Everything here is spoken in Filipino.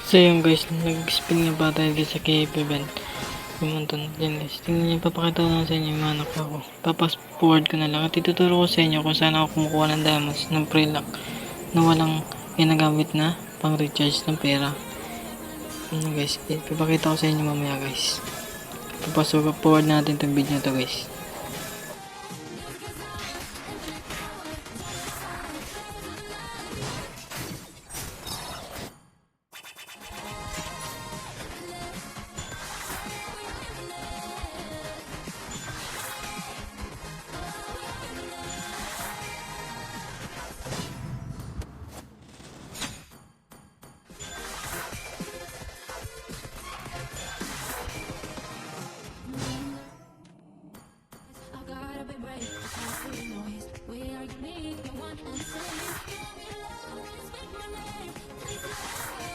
So yun guys, nag-spin nga ba tayo sa KP event. Pumunta na dyan guys. Tingnan nyo, papakita ko lang sa inyo yung mga nakuha ko. Papas forward ko na lang at ituturo ko sa inyo kung saan ako kumukuha ng diamonds ng pre-lock na walang ginagamit na pang recharge ng pera. Ano guys, papakita ko sa inyo mamaya guys. Papasok forward natin itong video to guys.